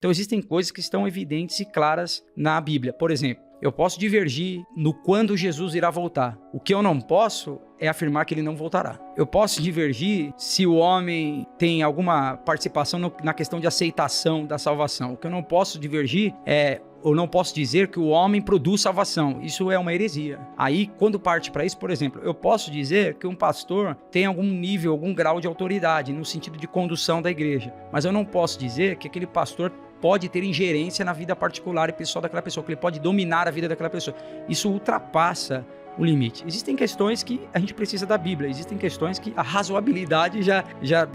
Então existem coisas que estão evidentes e claras na Bíblia. Por exemplo, eu posso divergir no quando Jesus irá voltar. O que eu não posso é afirmar que ele não voltará. Eu posso divergir se o homem tem alguma participação na questão de aceitação da salvação. O que eu não posso divergir eu não posso dizer que o homem produz salvação. Isso é uma heresia. Aí, quando parte para isso, por exemplo, eu posso dizer que um pastor tem algum nível, algum grau de autoridade no sentido de condução da igreja. Mas eu não posso dizer que aquele pastor pode ter ingerência na vida particular e pessoal daquela pessoa, que ele pode dominar a vida daquela pessoa. Isso ultrapassa o limite. Existem questões que a gente precisa da Bíblia, existem questões que a razoabilidade já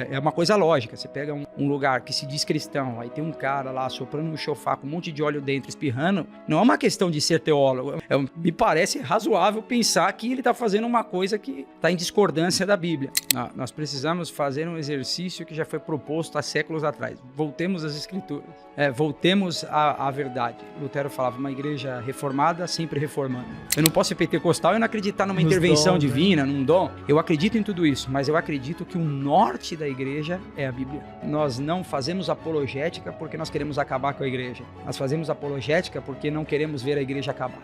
é uma coisa lógica. Você pega um lugar que se diz cristão, aí tem um cara lá soprando no chofar com um monte de óleo dentro, espirrando, não é uma questão de ser teólogo. Me parece razoável pensar que ele está fazendo uma coisa que está em discordância da Bíblia. Nós precisamos fazer um exercício que já foi proposto há séculos atrás. Voltemos às Escrituras. Voltemos à verdade. Lutero falava, uma igreja reformada sempre reformando. Eu não posso ser pentecostal e não acreditar numa intervenção divina, num dom. Eu acredito em tudo isso, mas eu acredito que o norte da igreja é a Bíblia. Nós não fazemos apologética porque nós queremos acabar com a igreja. Nós fazemos apologética porque não queremos ver a igreja acabar.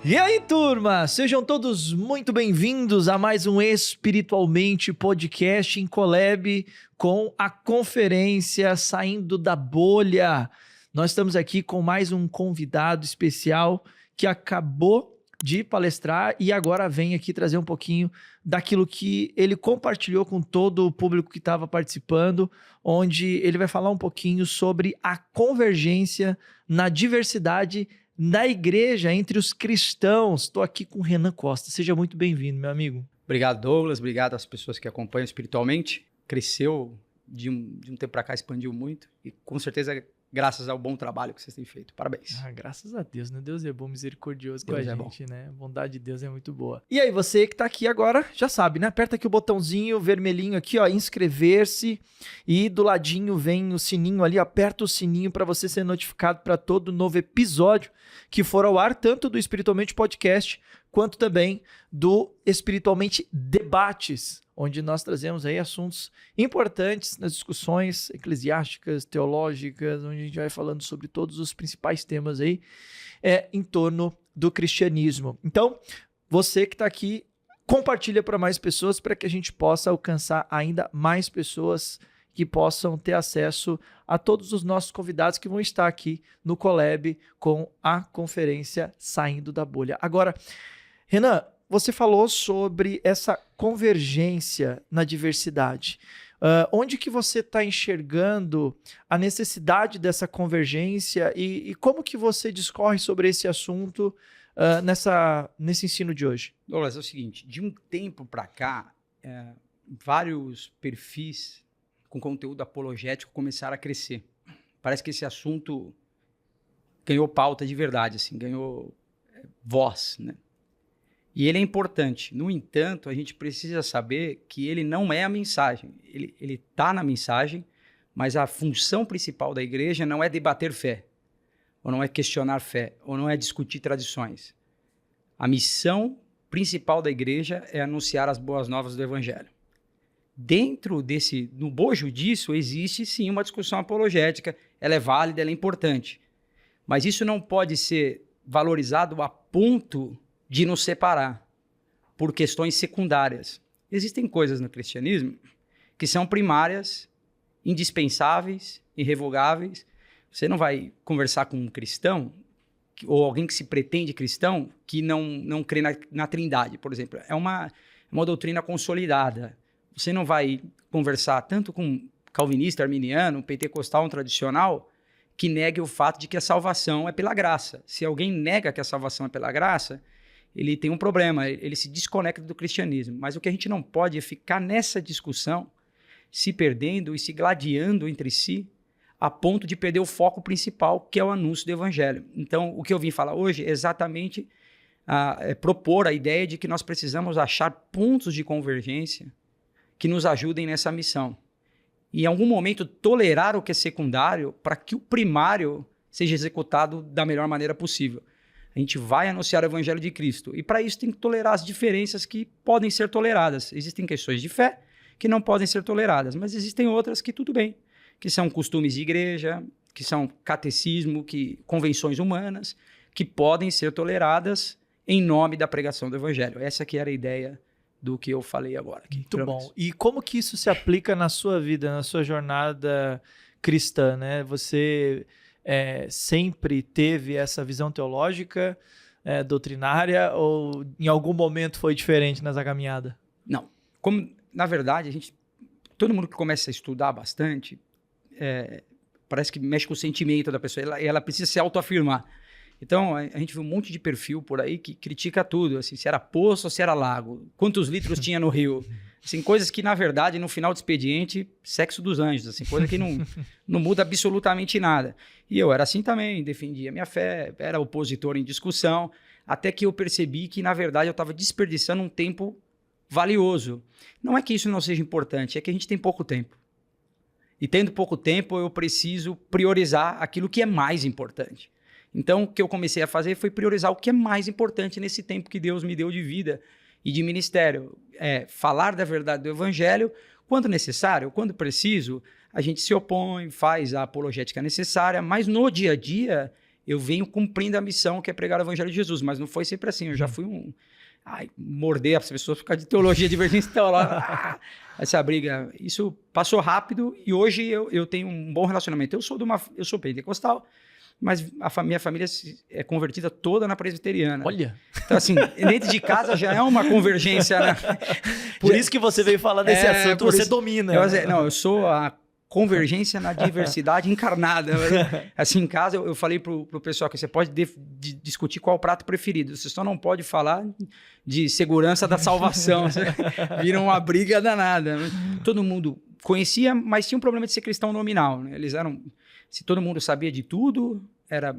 E aí, turma? Sejam todos muito bem-vindos a mais um Espiritualmente Podcast em collab com a conferência Saindo da Bolha. Nós estamos aqui com mais um convidado especial que acabou de palestrar e agora vem aqui trazer um pouquinho daquilo que ele compartilhou com todo o público que estava participando, onde ele vai falar um pouquinho sobre a convergência na diversidade na igreja, entre os cristãos. Estou aqui com o Renan Costa. Seja muito bem-vindo, meu amigo. Obrigado, Douglas. Obrigado às pessoas que acompanham espiritualmente. Cresceu de um tempo para cá, expandiu muito. E com certeza, graças ao bom trabalho que vocês têm feito. Parabéns. Graças a Deus, né? Deus é bom, misericordioso com a gente, né? A bondade de Deus é muito boa. E aí, você que tá aqui agora, já sabe, né? Aperta aqui o botãozinho vermelhinho aqui, ó, inscrever-se. E do ladinho vem o sininho ali, aperta o sininho para você ser notificado para todo novo episódio que for ao ar, tanto do Espiritualmente Podcast, quanto também do Espiritualmente Debates, onde nós trazemos aí assuntos importantes nas discussões eclesiásticas, teológicas, onde a gente vai falando sobre todos os principais temas aí em torno do cristianismo. Então, você que está aqui, compartilha para mais pessoas para que a gente possa alcançar ainda mais pessoas que possam ter acesso a todos os nossos convidados que vão estar aqui no collab com a conferência Saindo da Bolha. Agora, Renan, você falou sobre essa convergência na diversidade. Onde que você está enxergando a necessidade dessa convergência e como que você discorre sobre esse assunto nesse ensino de hoje? Douglas, é o seguinte, de um tempo para cá, vários perfis com conteúdo apologético começaram a crescer. Parece que esse assunto ganhou pauta de verdade, assim, ganhou voz, né? E ele é importante. No entanto, a gente precisa saber que ele não é a mensagem. Ele está na mensagem, mas a função principal da igreja não é debater fé, ou não é questionar fé, ou não é discutir tradições. A missão principal da igreja é anunciar as boas novas do evangelho. No bojo disso, existe sim uma discussão apologética, ela é válida, ela é importante. Mas isso não pode ser valorizado a ponto de nos separar por questões secundárias. Existem coisas no cristianismo que são primárias, indispensáveis, irrevogáveis. Você não vai conversar com um cristão ou alguém que se pretende cristão que não crê na Trindade, por exemplo. É uma doutrina consolidada. Você não vai conversar tanto com calvinista, arminiano, pentecostal, um tradicional, que negue o fato de que a salvação é pela graça. Se alguém nega que a salvação é pela graça, ele tem um problema, ele se desconecta do cristianismo. Mas o que a gente não pode é ficar nessa discussão, se perdendo e se gladiando entre si, a ponto de perder o foco principal, que é o anúncio do evangelho. Então, o que eu vim falar hoje é exatamente propor a ideia de que nós precisamos achar pontos de convergência que nos ajudem nessa missão. E, em algum momento, tolerar o que é secundário para que o primário seja executado da melhor maneira possível. A gente vai anunciar o evangelho de Cristo. E para isso tem que tolerar as diferenças que podem ser toleradas. Existem questões de fé que não podem ser toleradas, mas existem outras que tudo bem, que são costumes de igreja, que são catecismo, convenções humanas, que podem ser toleradas em nome da pregação do evangelho. Essa que era a ideia do que eu falei agora. Muito bom. E como que isso se aplica na sua vida, na sua jornada cristã, né? Você sempre teve essa visão teológica, doutrinária, ou em algum momento foi diferente nessa caminhada? Não. Como, na verdade, todo mundo que começa a estudar bastante, parece que mexe com o sentimento da pessoa, ela precisa se autoafirmar. Então, a gente viu um monte de perfil por aí que critica tudo, assim, se era poço ou se era lago, quantos litros tinha no rio. Assim, coisas que, na verdade, no final do expediente, sexo dos anjos, assim, coisa que não muda absolutamente nada. E eu era assim também, defendia minha fé, era opositor em discussão, até que eu percebi que, na verdade, eu estava desperdiçando um tempo valioso. Não é que isso não seja importante, é que a gente tem pouco tempo. E tendo pouco tempo, eu preciso priorizar aquilo que é mais importante. Então, o que eu comecei a fazer foi priorizar o que é mais importante nesse tempo que Deus me deu de vida e de ministério. Falar da verdade do evangelho, quando necessário, quando preciso, a gente se opõe, faz a apologética necessária, mas no dia a dia eu venho cumprindo a missão que é pregar o evangelho de Jesus, mas não foi sempre assim, eu já fui morder as pessoas por causa de teologia divergente, essa briga, isso passou rápido e hoje eu tenho um bom relacionamento. Eu sou pentecostal, mas minha família é convertida toda na presbiteriana. Olha! Então, assim, dentro de casa já é uma convergência, né? Por isso que você veio falar desse assunto, você domina. Eu sou a convergência na diversidade encarnada. Assim, em casa, eu falei pro pessoal que você pode discutir qual é o prato preferido, você só não pode falar de segurança da salvação. Vira uma briga danada. Todo mundo conhecia, mas tinha um problema de ser cristão nominal, né? Eles eram... Se todo mundo sabia de tudo, era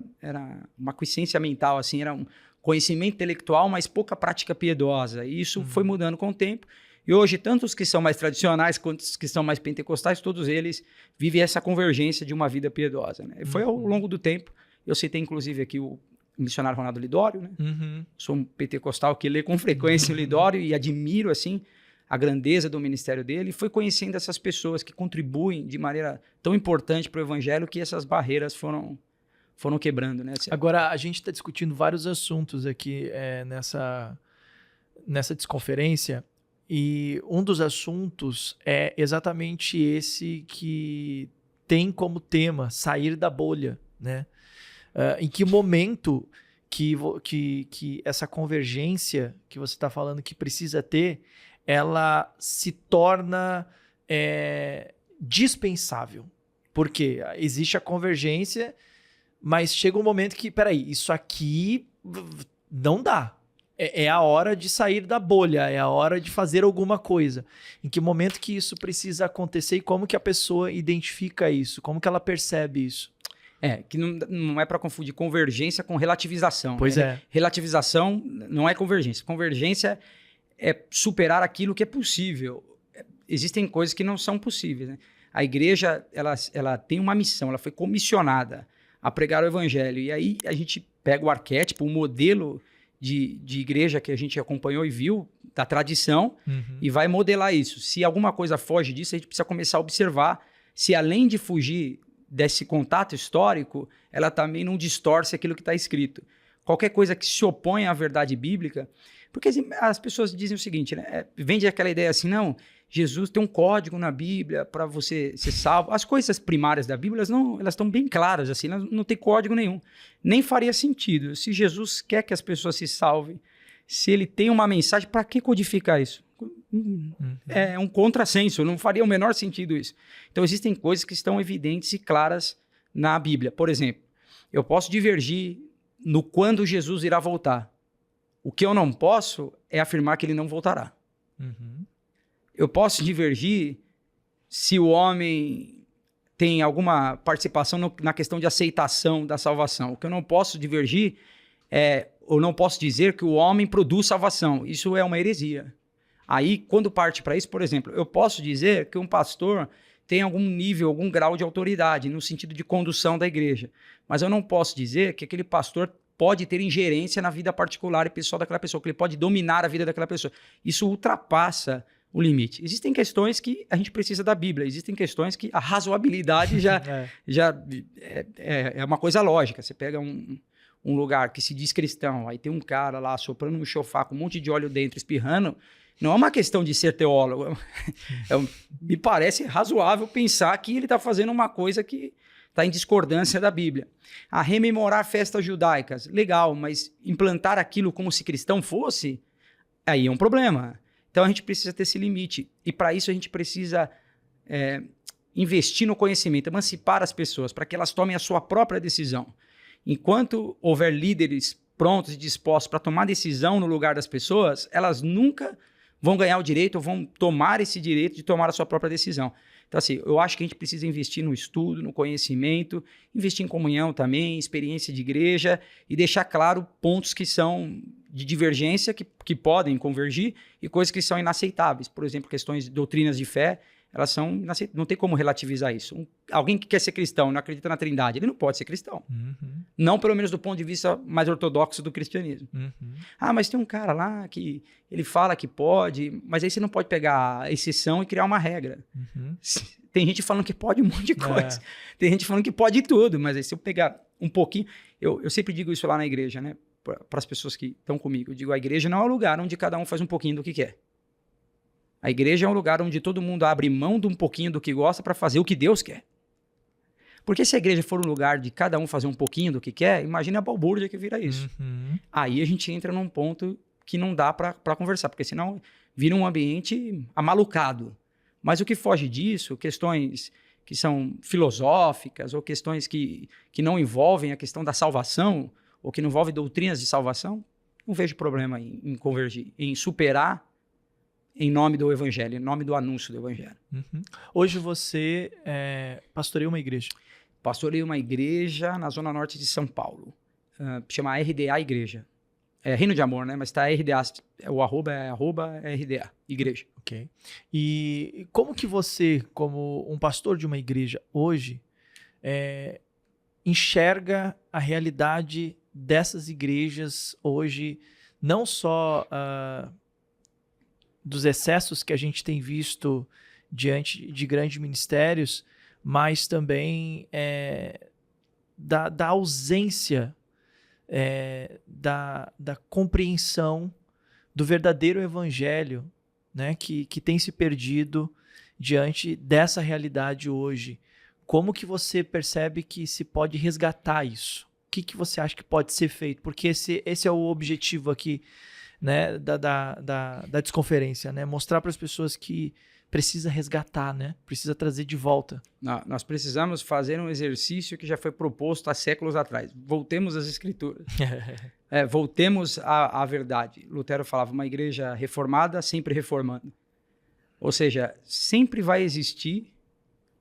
uma aquiescência mental, assim, era um conhecimento intelectual, mas pouca prática piedosa. E isso foi mudando com o tempo. E hoje, tanto os que são mais tradicionais quanto os que são mais pentecostais, todos eles vivem essa convergência de uma vida piedosa, né? E foi ao longo do tempo. Eu citei, inclusive, aqui o missionário Ronaldo Lidório, né? Sou um pentecostal que lê com frequência o Lidório e admiro, assim, a grandeza do ministério dele, e foi conhecendo essas pessoas que contribuem de maneira tão importante para o evangelho que essas barreiras foram quebrando, né? Agora, a gente está discutindo vários assuntos aqui nessa desconferência, e um dos assuntos é exatamente esse que tem como tema sair da bolha, né? Em que momento que essa convergência que você está falando que precisa ter, ela se torna dispensável. Porque existe a convergência, mas chega um momento que, peraí, isso aqui não dá. É a hora de sair da bolha, é a hora de fazer alguma coisa. Em que momento que isso precisa acontecer e como que a pessoa identifica isso? Como que ela percebe isso? Que não é para confundir convergência com relativização. Pois é. Relativização não é convergência. Convergência é superar aquilo que é possível. Existem coisas que não são possíveis, né? A igreja, ela tem uma missão, ela foi comissionada a pregar o evangelho. E aí a gente pega o arquétipo, o modelo de igreja que a gente acompanhou e viu, da tradição, e vai modelar isso. Se alguma coisa foge disso, a gente precisa começar a observar se, além de fugir desse contato histórico, ela também não distorce aquilo que está escrito. Qualquer coisa que se opõe à verdade bíblica, porque as pessoas dizem o seguinte, né? Vende aquela ideia assim, não, Jesus tem um código na Bíblia para você ser salvo. As coisas primárias da Bíblia, elas estão bem claras, assim, elas não tem código nenhum. Nem faria sentido. Se Jesus quer que as pessoas se salvem, se ele tem uma mensagem, para que codificar isso? É um contrassenso, não faria o menor sentido isso. Então, existem coisas que estão evidentes e claras na Bíblia. Por exemplo, eu posso divergir no quando Jesus irá voltar. O que eu não posso é afirmar que ele não voltará. Eu posso divergir se o homem tem alguma participação na questão de aceitação da salvação. O que eu não posso divergir ou não posso dizer que o homem produz salvação. Isso é uma heresia. Aí, quando parte para isso, por exemplo, eu posso dizer que um pastor tem algum nível, algum grau de autoridade no sentido de condução da igreja. Mas eu não posso dizer que aquele pastor pode ter ingerência na vida particular e pessoal daquela pessoa, que ele pode dominar a vida daquela pessoa. Isso ultrapassa o limite. Existem questões que a gente precisa da Bíblia, existem questões que a razoabilidade já é uma coisa lógica. Você pega um lugar que se diz cristão, aí tem um cara lá soprando um chofar com um monte de óleo dentro, espirrando, não é uma questão de ser teólogo. Me parece razoável pensar que ele está fazendo uma coisa que está em discordância da Bíblia. A rememorar festas judaicas, legal, mas implantar aquilo como se cristão fosse, aí é um problema. Então a gente precisa ter esse limite. E para isso a gente precisa investir no conhecimento, emancipar as pessoas para que elas tomem a sua própria decisão. Enquanto houver líderes prontos e dispostos para tomar decisão no lugar das pessoas, elas nunca vão ganhar o direito ou vão tomar esse direito de tomar a sua própria decisão. Então, assim, eu acho que a gente precisa investir no estudo, no conhecimento, investir em comunhão também, experiência de igreja e deixar claro pontos que são de divergência, que podem convergir, e coisas que são inaceitáveis. Por exemplo, questões de doutrinas de fé, elas são inaceitáveis. Não tem como relativizar isso. Alguém que quer ser cristão e não acredita na Trindade, ele não pode ser cristão. Uhum. Não, pelo menos do ponto de vista mais ortodoxo do cristianismo. Uhum. Ah, mas tem um cara lá que ele fala que pode, mas aí você não pode pegar a exceção e criar uma regra. Uhum. Tem gente falando que pode um monte de coisa. Tem gente falando que pode tudo, mas aí se eu pegar um pouquinho... Eu sempre digo isso lá na igreja, né? Para as pessoas que estão comigo. Eu digo, a igreja não é um lugar onde cada um faz um pouquinho do que quer. A igreja é um lugar onde todo mundo abre mão de um pouquinho do que gosta para fazer o que Deus quer. Porque se a igreja for um lugar de cada um fazer um pouquinho do que quer, imagina a balbúrdia que vira isso. Uhum. Aí a gente entra num ponto que não dá para conversar, porque senão vira um ambiente amalucado. Mas o que foge disso, questões que são filosóficas ou questões que não envolvem a questão da salvação ou que não envolvem doutrinas de salvação, não vejo problema em convergir, em superar em nome do evangelho, em nome do anúncio do evangelho. Uhum. Hoje você pastoreia uma igreja? Pastorei uma igreja na zona norte de São Paulo. Chama RDA Igreja. É Reino de Amor, né? Mas tá RDA, o arroba é RDA, igreja. Ok. E como que você, como um pastor de uma igreja hoje, enxerga a realidade dessas igrejas hoje, não só dos excessos que a gente tem visto diante de grandes ministérios, mas também da ausência da compreensão do verdadeiro evangelho, né, que tem se perdido diante dessa realidade hoje. Como que você percebe que se pode resgatar isso? O que você acha que pode ser feito? Porque esse é o objetivo aqui, né, da desconferência, né? Mostrar para as pessoas que precisa resgatar, né? Precisa trazer de volta. Nós precisamos fazer um exercício que já foi proposto há séculos atrás. Voltemos às escrituras. Voltemos à verdade. Lutero falava, uma igreja reformada sempre reformando. Ou seja, sempre vai existir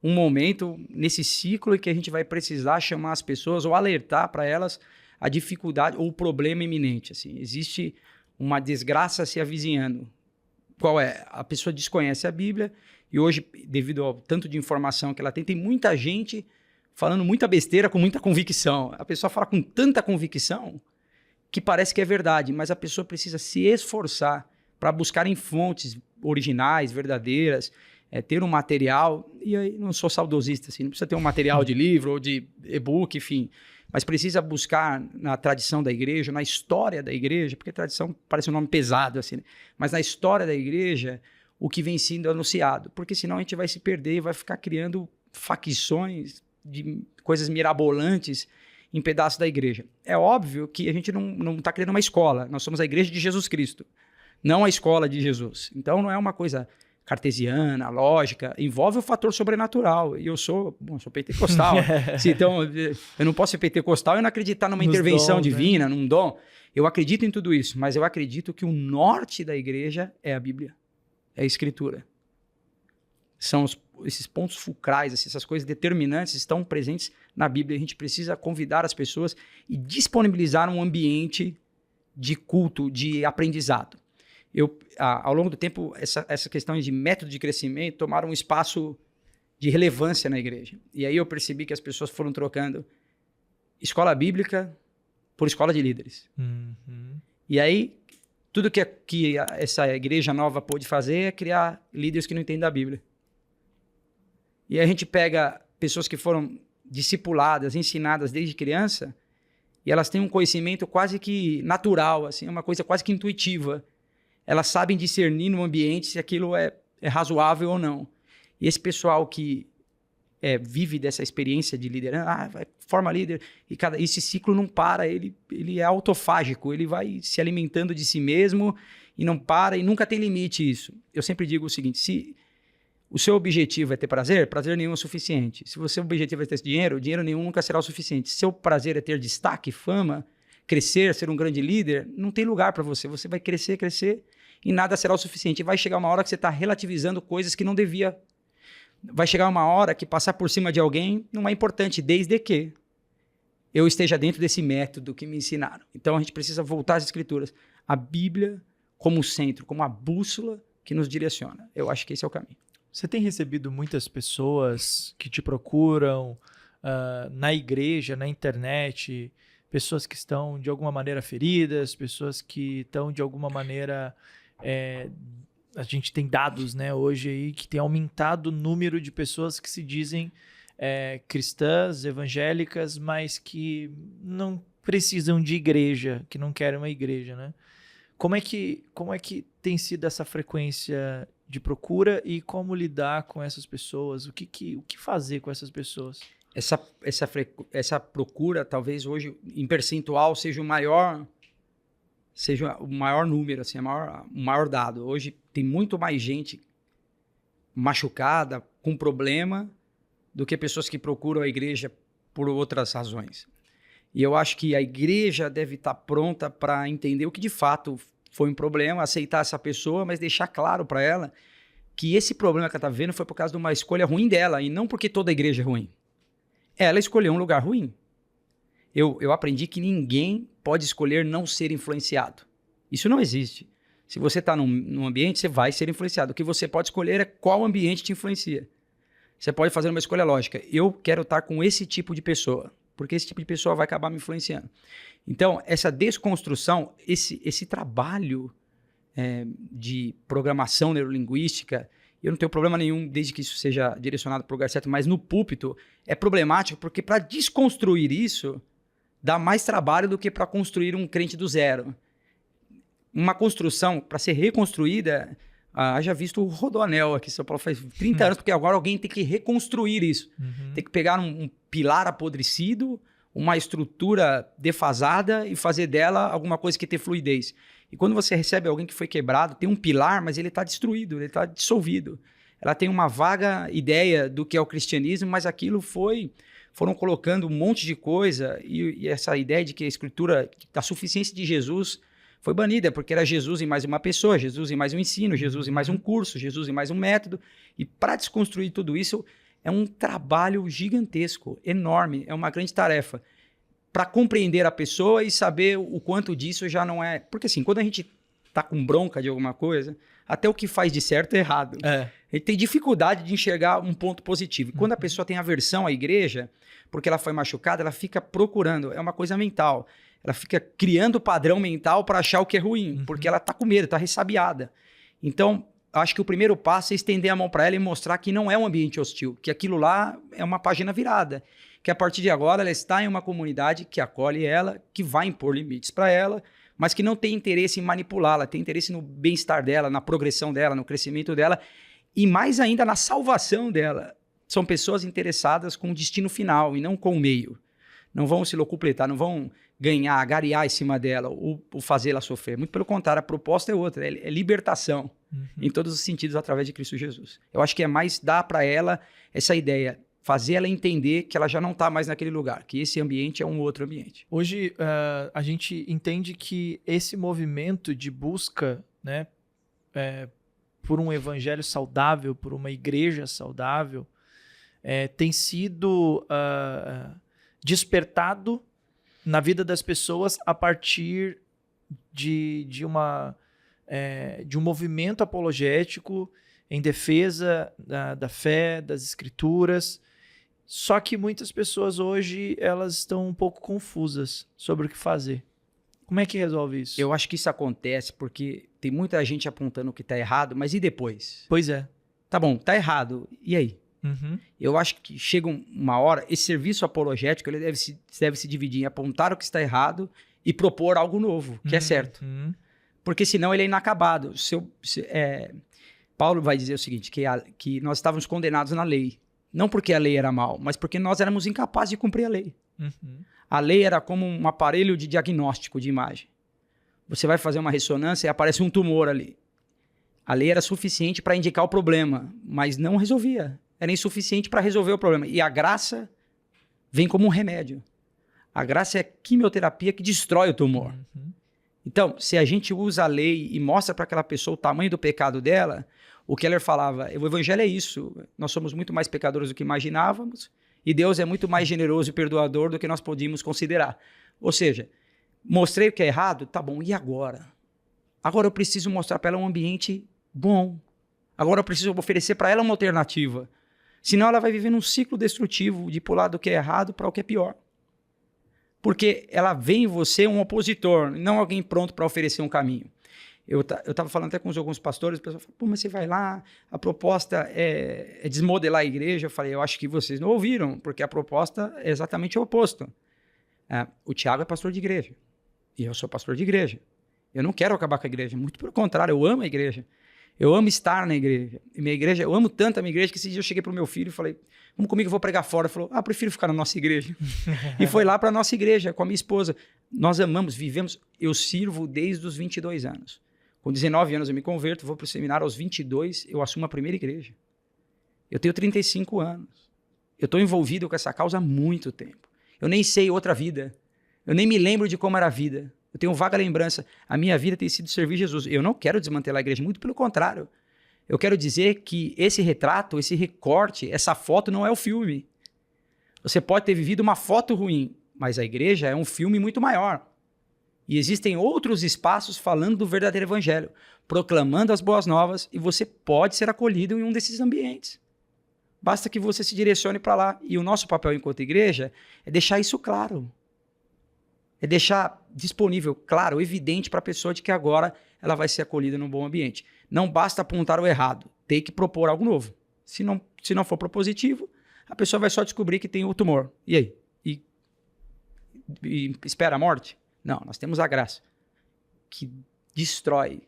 um momento nesse ciclo em que a gente vai precisar chamar as pessoas ou alertar para elas a dificuldade ou o problema iminente. Assim, existe uma desgraça se avizinhando. Qual é? A pessoa desconhece a Bíblia e hoje, devido ao tanto de informação que ela tem muita gente falando muita besteira com muita convicção. A pessoa fala com tanta convicção que parece que é verdade, mas a pessoa precisa se esforçar para buscar em fontes originais, verdadeiras, ter um material, e aí não sou saudosista, assim, não precisa ter um material de livro ou de e-book, enfim, mas precisa buscar na tradição da igreja, na história da igreja, porque tradição parece um nome pesado, assim, né? Mas na história da igreja, o que vem sendo anunciado, porque senão a gente vai se perder e vai ficar criando facções de coisas mirabolantes em pedaços da igreja. É óbvio que a gente não está criando uma escola, nós somos a igreja de Jesus Cristo, não a escola de Jesus. Então não é uma coisa cartesiana, lógica, envolve o fator sobrenatural. E eu sou pentecostal. Então, eu não posso ser pentecostal e não acreditar numa intervenção divina, num dom. Eu acredito em tudo isso, mas eu acredito que o norte da igreja é a Bíblia, é a Escritura. São esses pontos fulcrais, essas coisas determinantes estão presentes na Bíblia. A gente precisa convidar as pessoas e disponibilizar um ambiente de culto, de aprendizado. Ao longo do tempo, essa questão de método de crescimento tomaram um espaço de relevância na igreja. E aí eu percebi que as pessoas foram trocando escola bíblica por escola de líderes. E aí, tudo que essa igreja nova pôde fazer é criar líderes que não entendem da Bíblia. E aí a gente pega pessoas que foram discipuladas, ensinadas desde criança, e elas têm um conhecimento quase que natural, assim, uma coisa quase que intuitiva. Elas sabem discernir no ambiente se aquilo é razoável ou não. E esse pessoal que vive dessa experiência de liderança, forma líder, e esse ciclo não para, ele é autofágico, ele vai se alimentando de si mesmo e não para, e nunca tem limite isso. Eu sempre digo o seguinte, se o seu objetivo é ter prazer, prazer nenhum é o suficiente. Se o seu objetivo é ter dinheiro, dinheiro nenhum nunca será o suficiente. Se seu prazer é ter destaque, fama, crescer, ser um grande líder, não tem lugar para você. Você vai crescer, e nada será o suficiente. E vai chegar uma hora que você está relativizando coisas que não devia. Vai chegar uma hora que passar por cima de alguém não é importante, desde que eu esteja dentro desse método que me ensinaram. Então a gente precisa voltar às Escrituras. A Bíblia como centro, como a bússola que nos direciona. Eu acho que esse é o caminho. Você tem recebido muitas pessoas que te procuram na igreja, na internet, pessoas que estão de alguma maneira feridas, pessoas que estão de alguma maneira... a gente tem dados, né, hoje aí que tem aumentado o número de pessoas que se dizem cristãs, evangélicas, mas que não precisam de igreja, que não querem uma igreja, né? Como é que tem sido essa frequência de procura e como lidar com essas pessoas? O que fazer com essas pessoas? Essa procura, talvez hoje, em percentual, seja o maior número, assim, o maior dado. Hoje tem muito mais gente machucada, com problema, do que pessoas que procuram a igreja por outras razões. E eu acho que a igreja deve estar pronta para entender o que de fato foi um problema, aceitar essa pessoa, mas deixar claro para ela que esse problema que ela está vendo foi por causa de uma escolha ruim dela, e não porque toda a igreja é ruim. Ela escolheu um lugar ruim. Eu aprendi que ninguém pode escolher não ser influenciado. Isso não existe. Se você está num ambiente, você vai ser influenciado. O que você pode escolher é qual ambiente te influencia. Você pode fazer uma escolha lógica. Eu quero estar com esse tipo de pessoa, porque esse tipo de pessoa vai acabar me influenciando. Então, essa desconstrução, esse trabalho de programação neurolinguística, eu não tenho problema nenhum desde que isso seja direcionado para o lugar certo, mas no púlpito é problemático, porque para desconstruir isso, dá mais trabalho do que para construir um crente do zero. Uma construção, para ser reconstruída, já visto o Rodoanel aqui em São Paulo faz 30 anos, porque agora alguém tem que reconstruir isso. Tem que pegar um pilar apodrecido, uma estrutura defasada e fazer dela alguma coisa que tenha fluidez. E quando você recebe alguém que foi quebrado, tem um pilar, mas ele está destruído, ele está dissolvido. Ela tem uma vaga ideia do que é o cristianismo, mas aquilo foram colocando um monte de coisa e essa ideia de que a escritura, da suficiência de Jesus, foi banida, porque era Jesus e mais uma pessoa, Jesus e mais um ensino, Jesus e mais um curso, Jesus e mais um método. E para desconstruir tudo isso, é um trabalho gigantesco, enorme, é uma grande tarefa. Para compreender a pessoa e saber o quanto disso já não é... Porque assim, quando a gente tá com bronca de alguma coisa, até o que faz de certo é errado. A gente tem dificuldade de enxergar um ponto positivo. E quando a pessoa tem aversão à igreja, porque ela foi machucada, ela fica procurando, é uma coisa mental. Ela fica criando padrão mental para achar o que é ruim, porque ela tá com medo, tá ressabiada. Então, acho que o primeiro passo é estender a mão para ela e mostrar que não é um ambiente hostil, que aquilo lá é uma página virada, que a partir de agora ela está em uma comunidade que acolhe ela, que vai impor limites para ela, mas que não tem interesse em manipulá-la, tem interesse no bem-estar dela, na progressão dela, no crescimento dela e mais ainda na salvação dela. São pessoas interessadas com o destino final e não com o meio. Não vão se locupletar, não vão ganhar, agariar em cima dela ou fazê-la sofrer. Muito pelo contrário, a proposta é outra, é libertação em todos os sentidos através de Cristo Jesus. Eu acho que é mais dar para ela essa ideia, fazer ela entender que ela já não está mais naquele lugar, que esse ambiente é um outro ambiente. Hoje, a gente entende que esse movimento de busca, né, por um evangelho saudável, por uma igreja saudável, tem sido despertado na vida das pessoas a partir de um movimento apologético em defesa da fé, das escrituras. Só que muitas pessoas hoje, elas estão um pouco confusas sobre o que fazer. Como é que resolve isso? Eu acho que isso acontece porque tem muita gente apontando o que está errado, mas e depois? Pois é. Tá bom, tá errado. E aí? Uhum. Eu acho que chega uma hora, esse serviço apologético ele deve se dividir em apontar o que está errado e propor algo novo, que é certo. Porque senão ele é inacabado. Paulo vai dizer o seguinte, que nós estávamos condenados na lei. Não porque a lei era mal, mas porque nós éramos incapazes de cumprir a lei. A lei era como um aparelho de diagnóstico de imagem. Você vai fazer uma ressonância e aparece um tumor ali. A lei era suficiente para indicar o problema, mas não resolvia. Era insuficiente para resolver o problema. E a graça vem como um remédio. A graça é a quimioterapia que destrói o tumor. Então, se a gente usa a lei e mostra para aquela pessoa o tamanho do pecado dela, o Keller falava, o evangelho é isso. Nós somos muito mais pecadores do que imaginávamos e Deus é muito mais generoso e perdoador do que nós podíamos considerar. Ou seja, mostrei o que é errado, tá bom, e agora? Agora eu preciso mostrar para ela um ambiente bom. Agora eu preciso oferecer para ela uma alternativa. Senão ela vai viver num ciclo destrutivo de pular do que é errado para o que é pior. Porque ela vê em você um opositor, não alguém pronto para oferecer um caminho. Eu estava falando até com alguns pastores, o pessoal falou, pô, mas você vai lá, a proposta é desmodelar a igreja. Eu falei, eu acho que vocês não ouviram, porque a proposta é exatamente o oposto. O Tiago é pastor de igreja, e eu sou pastor de igreja. Eu não quero acabar com a igreja, muito pelo contrário, eu amo a igreja. Eu amo estar na igreja. E minha igreja, eu amo tanto a minha igreja que esse dia eu cheguei pro meu filho e falei, vamos comigo, eu vou pregar fora. Ele falou, prefiro ficar na nossa igreja. E foi lá para a nossa igreja com a minha esposa. Nós amamos, vivemos. Eu sirvo desde os 22 anos. Com 19 anos eu me converto, vou para o seminário. Aos 22 eu assumo a primeira igreja. Eu tenho 35 anos. Eu estou envolvido com essa causa há muito tempo. Eu nem sei outra vida. Eu nem me lembro de como era a vida. Eu tenho vaga lembrança. A minha vida tem sido servir Jesus. Eu não quero desmantelar a igreja, muito pelo contrário. Eu quero dizer que esse retrato, esse recorte, essa foto não é o filme. Você pode ter vivido uma foto ruim, mas a igreja é um filme muito maior. E existem outros espaços falando do verdadeiro evangelho, proclamando as boas novas, e você pode ser acolhido em um desses ambientes. Basta que você se direcione para lá. E o nosso papel enquanto igreja é deixar isso claro. É deixar disponível, claro, evidente para a pessoa de que agora ela vai ser acolhida num bom ambiente. Não basta apontar o errado, tem que propor algo novo. Se não for propositivo, a pessoa vai só descobrir que tem o tumor. E aí? E espera a morte? Não, nós temos a graça que destrói,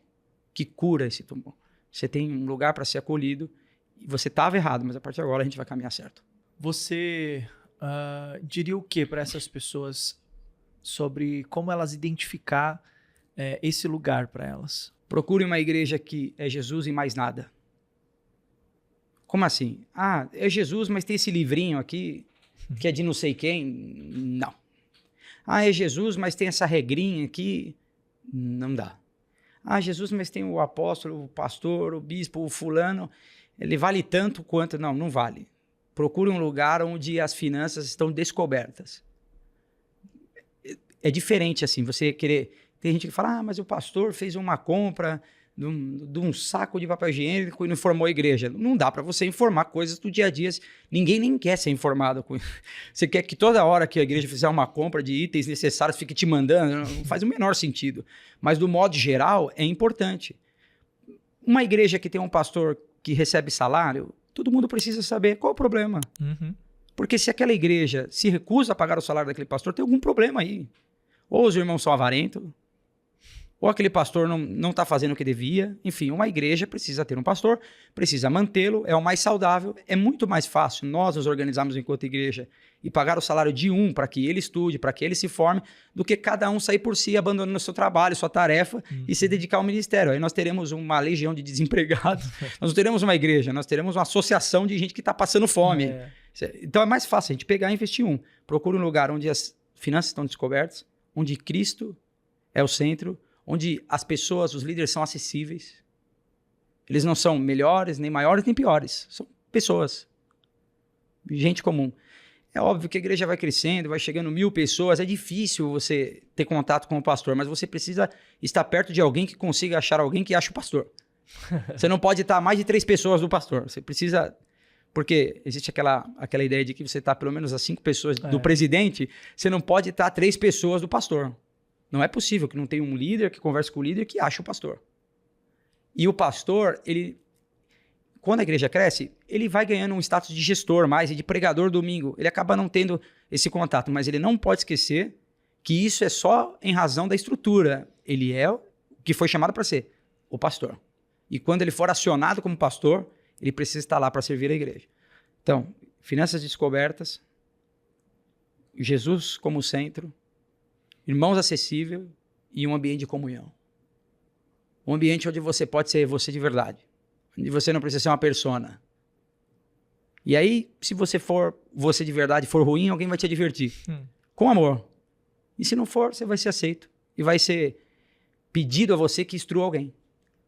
que cura esse tumor. Você tem um lugar para ser acolhido e você estava errado, mas a partir de agora a gente vai caminhar certo. Você diria o que para essas pessoas sobre como elas identificar esse lugar para elas? Procure uma igreja que é Jesus e mais nada. Como assim? É Jesus, mas tem esse livrinho aqui que é de não sei quem? Não. É Jesus, mas tem essa regrinha aqui? Não dá. Jesus, mas tem o apóstolo, o pastor, o bispo, o fulano, ele vale tanto quanto... Não vale. Procure um lugar onde as finanças estão descobertas. É diferente assim, você querer... Tem gente que fala, mas o pastor fez uma compra de um saco de papel higiênico e não informou a igreja. Não dá para você informar coisas do dia a dia. Ninguém nem quer ser informado com isso. Você quer que toda hora que a igreja fizer uma compra de itens necessários fique te mandando? Não faz o menor sentido. Mas do modo geral, é importante. Uma igreja que tem um pastor que recebe salário, todo mundo precisa saber qual é o problema. Porque se aquela igreja se recusa a pagar o salário daquele pastor, tem algum problema aí. Ou os irmãos são avarentos, ou aquele pastor não está fazendo o que devia. Enfim, uma igreja precisa ter um pastor, precisa mantê-lo, é o mais saudável. É muito mais fácil nós nos organizarmos enquanto igreja e pagar o salário de um para que ele estude, para que ele se forme, do que cada um sair por si, abandonando o seu trabalho, sua tarefa e se dedicar ao ministério. Aí nós teremos uma legião de desempregados, nós não teremos uma igreja, nós teremos uma associação de gente que está passando fome. Então é mais fácil a gente pegar e investir um. Procure um lugar onde as finanças estão descobertas, onde Cristo é o centro, onde as pessoas, os líderes são acessíveis. Eles não são melhores, nem maiores, nem piores. São pessoas. Gente comum. É óbvio que a igreja vai crescendo, vai chegando 1.000 pessoas. É difícil você ter contato com o pastor, mas você precisa estar perto de alguém que consiga achar alguém que ache o pastor. Você não pode estar a mais de 3 pessoas do pastor. Você precisa Porque existe aquela ideia de que você está pelo menos a 5 pessoas do presidente, você não pode estar a 3 pessoas do pastor. Não é possível que não tenha um líder que converse com o líder que acha o pastor. E o pastor, quando a igreja cresce, ele vai ganhando um status de gestor mais e de pregador domingo. Ele acaba não tendo esse contato, mas ele não pode esquecer que isso é só em razão da estrutura. Ele é o que foi chamado para ser o pastor. E quando ele for acionado como pastor, ele precisa estar lá para servir a igreja. Então, finanças descobertas, Jesus como centro, irmãos acessível e um ambiente de comunhão. Um ambiente onde você pode ser você de verdade. Onde você não precisa ser uma persona. E aí, se você for você de verdade, for ruim, alguém vai te advertir. Com amor. E se não for, você vai ser aceito. E vai ser pedido a você que instrua alguém.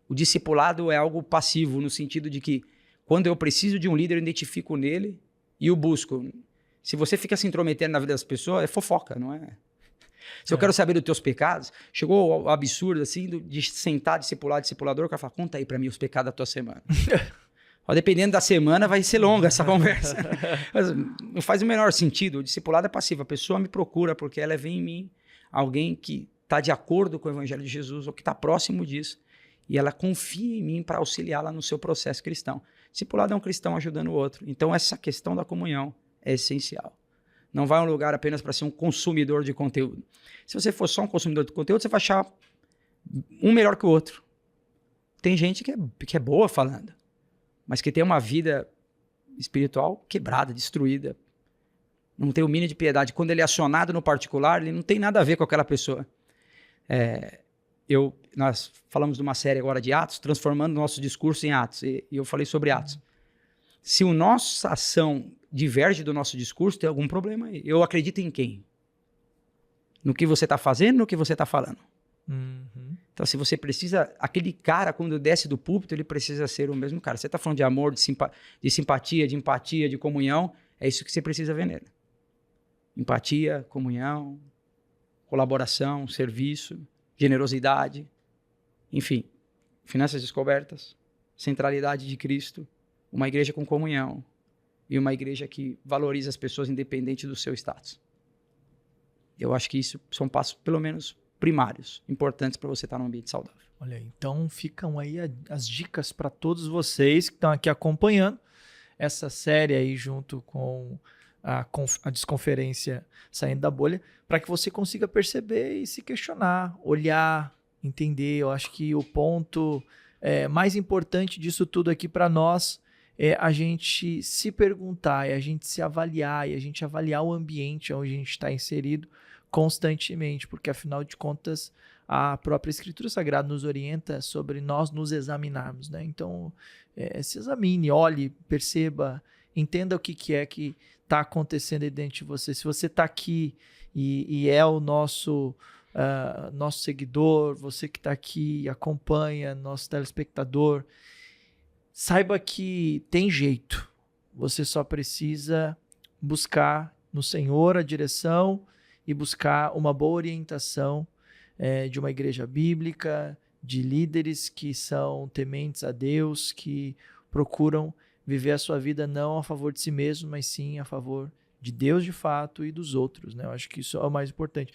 O discipulado é algo passivo, no sentido de que quando eu preciso de um líder, eu identifico nele e o busco. Se você fica se intrometendo na vida das pessoas, é fofoca, não é? Se eu quero saber dos teus pecados, chegou ao absurdo assim de sentar, discipulador, o cara fala, conta aí pra mim os pecados da tua semana. Dependendo da semana, vai ser longa essa conversa. Mas não faz o menor sentido. O discipulado é passivo. A pessoa me procura porque ela vê em mim alguém que está de acordo com o evangelho de Jesus ou que está próximo disso. E ela confia em mim para auxiliá-la no seu processo cristão. Discipulado é um cristão ajudando o outro. Então, essa questão da comunhão é essencial. Não vai a um lugar apenas para ser um consumidor de conteúdo. Se você for só um consumidor de conteúdo, você vai achar um melhor que o outro. Tem gente que é boa falando, mas que tem uma vida espiritual quebrada, destruída. Não tem o mínimo de piedade. Quando ele é acionado no particular, ele não tem nada a ver com aquela pessoa. Nós falamos de uma série agora de Atos, transformando o nosso discurso em Atos. E eu falei sobre Atos. Se a nossa ação diverge do nosso discurso, tem algum problema aí. Eu acredito em quem? No que você está fazendo, no que você está falando. Então, se você precisa... Aquele cara, quando desce do púlpito, ele precisa ser o mesmo cara. Você está falando de amor, de simpatia, de empatia, de comunhão. É isso que você precisa ver nele. Empatia, comunhão, colaboração, serviço, generosidade. Enfim, finanças descobertas, centralidade de Cristo, uma igreja com comunhão e uma igreja que valoriza as pessoas independente do seu status. Eu acho que isso são passos, pelo menos, primários, importantes para você estar num ambiente saudável. Olha, então ficam aí as dicas para todos vocês que estão aqui acompanhando essa série aí junto com a Desconferência Saindo da Bolha, para que você consiga perceber e se questionar, olhar, entender. Eu acho que o ponto mais importante disso tudo aqui para nós é a gente se perguntar, é a gente se avaliar, e a gente avaliar o ambiente onde a gente está inserido constantemente, porque afinal de contas a própria Escritura Sagrada nos orienta sobre nós nos examinarmos, né? Então se examine, olhe, perceba, entenda o que é que está acontecendo aí dentro de você. Se você está aqui e é o nosso seguidor, você que está aqui, acompanha, nosso telespectador, saiba que tem jeito. Você só precisa buscar no Senhor a direção e buscar uma boa orientação de uma igreja bíblica, de líderes que são tementes a Deus, que procuram viver a sua vida não a favor de si mesmo, mas sim a favor de Deus de fato e dos outros, né? Eu acho que isso é o mais importante.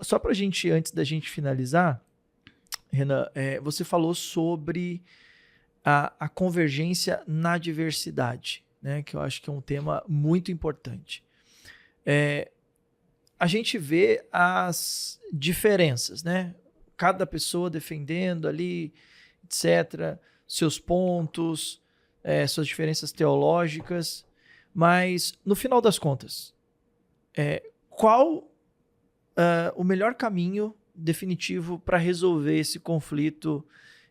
Só para a gente, antes da gente finalizar, Renan, você falou sobre a convergência na diversidade, né? Que eu acho que é um tema muito importante. A gente vê as diferenças, né? Cada pessoa defendendo ali, etc., seus pontos, suas diferenças teológicas, mas no final das contas, qual o melhor caminho definitivo para resolver esse conflito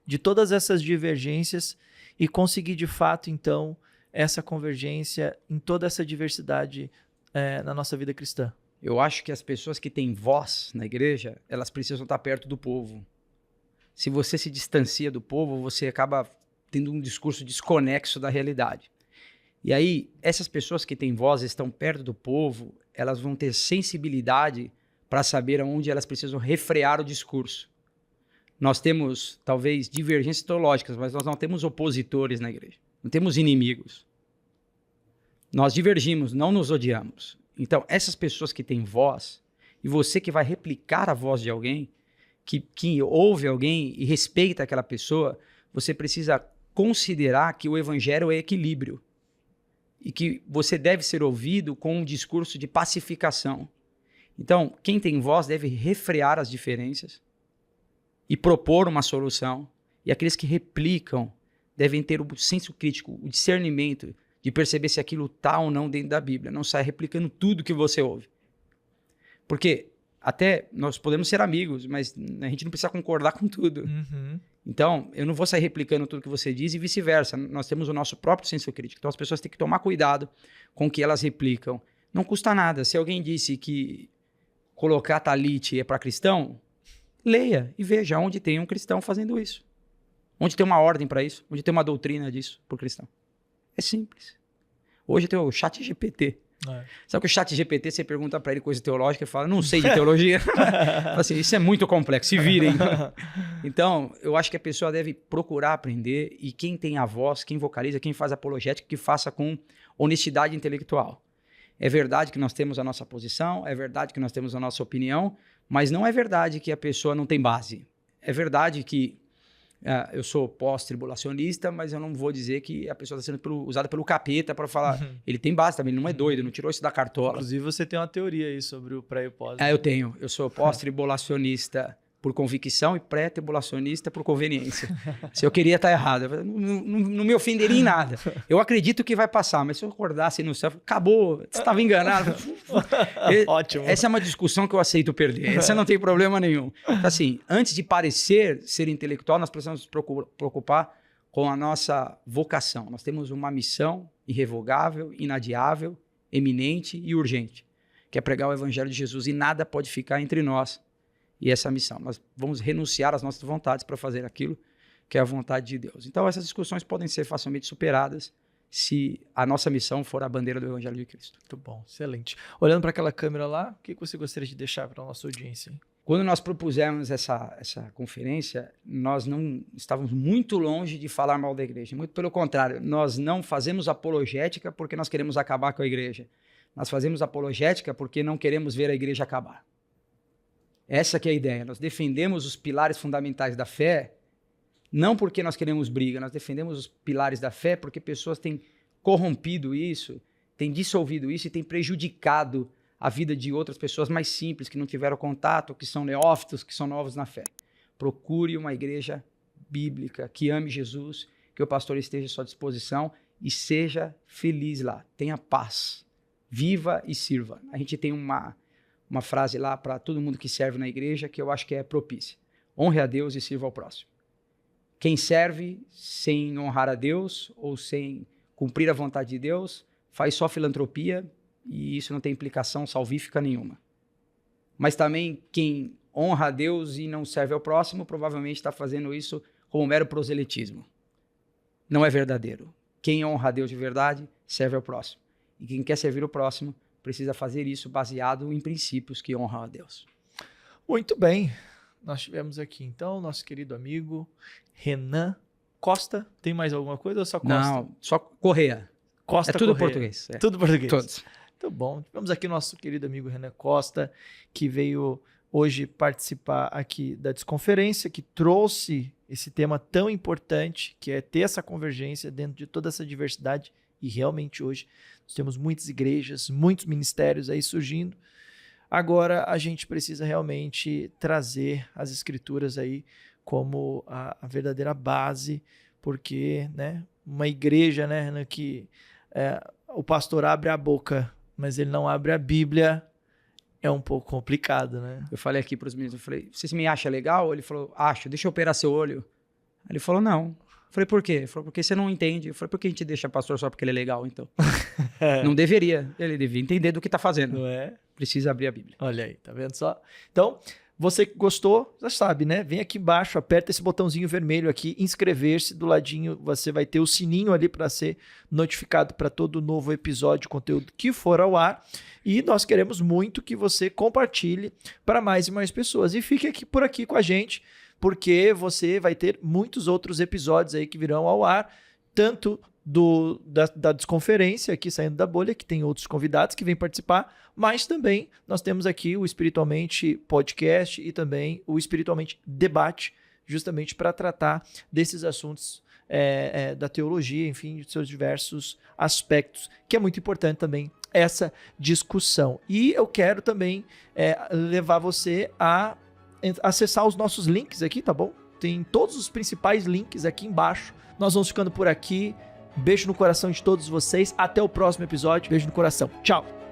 de todas essas divergências e conseguir de fato, então, essa convergência em toda essa diversidade na nossa vida cristã? Eu acho que as pessoas que têm voz na igreja, elas precisam estar perto do povo. Se você se distancia do povo, você acaba tendo um discurso desconexo da realidade. E aí, essas pessoas que têm voz, estão perto do povo, elas vão ter sensibilidade para saber aonde elas precisam refrear o discurso. Nós temos, talvez, divergências teológicas, mas nós não temos opositores na igreja. Não temos inimigos. Nós divergimos, não nos odiamos. Então, essas pessoas que têm voz, e você que vai replicar a voz de alguém, que ouve alguém e respeita aquela pessoa, você precisa considerar que o evangelho é equilíbrio. E que você deve ser ouvido com um discurso de pacificação. Então, quem tem voz deve refrear as diferenças e propor uma solução. E aqueles que replicam devem ter o senso crítico, o discernimento de perceber se aquilo está ou não dentro da Bíblia. Não sai replicando tudo que você ouve. Porque até nós podemos ser amigos, mas a gente não precisa concordar com tudo. Uhum. Então, eu não vou sair replicando tudo que você diz e vice-versa. Nós temos o nosso próprio senso crítico. Então, as pessoas têm que tomar cuidado com o que elas replicam. Não custa nada. Se alguém disse que colocar talit é para cristão, leia e veja onde tem um cristão fazendo isso. Onde tem uma ordem para isso. Onde tem uma doutrina disso para o cristão. É simples. Hoje tem o ChatGPT. Sabe que o ChatGPT, você pergunta para ele coisa teológica e fala, não sei de teologia. Assim, isso é muito complexo, se virem. Então, eu acho que a pessoa deve procurar aprender e quem tem a voz, quem vocaliza, quem faz apologética, que faça com honestidade intelectual. É verdade que nós temos a nossa posição, é verdade que nós temos a nossa opinião, mas não é verdade que a pessoa não tem base. É verdade que eu sou pós-tribulacionista, mas eu não vou dizer que a pessoa está sendo usada pelo capeta para falar. Ele tem base também, ele não é doido, não tirou isso da cartola. Inclusive, você tem uma teoria aí sobre o pré e o pós. Eu tenho. Eu sou pós-tribulacionista por convicção e pré-tribulacionista por conveniência. Se eu queria estar errado, não me ofenderia em nada. Eu acredito que vai passar, mas se eu acordasse no céu, acabou, você estava enganado. Ótimo. Essa é uma discussão que eu aceito perder. Essa não tem problema nenhum. Então, assim, antes de parecer ser intelectual, nós precisamos nos preocupar com a nossa vocação. Nós temos uma missão irrevogável, inadiável, eminente e urgente, que é pregar o evangelho de Jesus, e nada pode ficar entre nós e essa missão. Nós vamos renunciar às nossas vontades para fazer aquilo que é a vontade de Deus. Então, essas discussões podem ser facilmente superadas se a nossa missão for a bandeira do Evangelho de Cristo. Muito bom, excelente. Olhando para aquela câmera lá, o que você gostaria de deixar para a nossa audiência? Quando nós propusemos essa conferência, nós não estávamos muito longe de falar mal da igreja. Muito pelo contrário, nós não fazemos apologética porque nós queremos acabar com a igreja. Nós fazemos apologética porque não queremos ver a igreja acabar. Essa que é a ideia. Nós defendemos os pilares fundamentais da fé, não porque nós queremos briga, nós defendemos os pilares da fé porque pessoas têm corrompido isso, têm dissolvido isso e têm prejudicado a vida de outras pessoas mais simples, que não tiveram contato, que são neófitos, que são novos na fé. Procure uma igreja bíblica, que ame Jesus, que o pastor esteja à sua disposição e seja feliz lá. Tenha paz. Viva e sirva. A gente tem uma frase lá para todo mundo que serve na igreja que eu acho que é propícia. Honre a Deus e sirva ao próximo. Quem serve sem honrar a Deus ou sem cumprir a vontade de Deus faz só filantropia e isso não tem implicação salvífica nenhuma. Mas também quem honra a Deus e não serve ao próximo provavelmente está fazendo isso como mero proselitismo. Não é verdadeiro. Quem honra a Deus de verdade serve ao próximo. E quem quer servir o próximo precisa fazer isso baseado em princípios que honram a Deus. Muito bem. Nós tivemos aqui, então, nosso querido amigo Renan Costa. Tem mais alguma coisa ou só Costa? Não, só Correia. Costa é tudo Correia. português. É. Tudo português. Todos. Muito bom. Tivemos aqui nosso querido amigo Renan Costa, que veio hoje participar aqui da Desconferência, que trouxe esse tema tão importante, que é ter essa convergência dentro de toda essa diversidade. E realmente hoje nós temos muitas igrejas, muitos ministérios aí surgindo. Agora a gente precisa realmente trazer as escrituras aí como a verdadeira base, porque, né, uma igreja, né, que o pastor abre a boca, mas ele não abre a Bíblia, é um pouco complicado, né? Eu falei aqui para os meninos, eu falei, vocês me acham legal? Ele falou, acho, deixa eu operar seu olho. Ele falou, não. Eu falei, por quê? Ele falou, porque você não entende. Eu falei, por que a gente deixa pastor só porque ele é legal, então? Não deveria. Ele devia entender do que está fazendo. Não é? Precisa abrir a Bíblia. Olha aí, tá vendo só? Então, você que gostou, já sabe, né? Vem aqui embaixo, aperta esse botãozinho vermelho aqui, inscrever-se. Do ladinho você vai ter o sininho ali para ser notificado para todo novo episódio de conteúdo que for ao ar. E nós queremos muito que você compartilhe para mais e mais pessoas. E fique aqui por aqui com a gente, porque você vai ter muitos outros episódios aí que virão ao ar tanto da Desconferência, aqui saindo da bolha, que tem outros convidados que vêm participar, mas também nós temos aqui o Espiritualmente Podcast e também o Espiritualmente Debate, justamente para tratar desses assuntos da teologia, enfim, de seus diversos aspectos, que é muito importante também essa discussão. E eu quero também levar você a acessar os nossos links aqui, tá bom? Tem todos os principais links aqui embaixo. Nós vamos ficando por aqui. Beijo no coração de todos vocês. Até o próximo episódio. Beijo no coração. Tchau.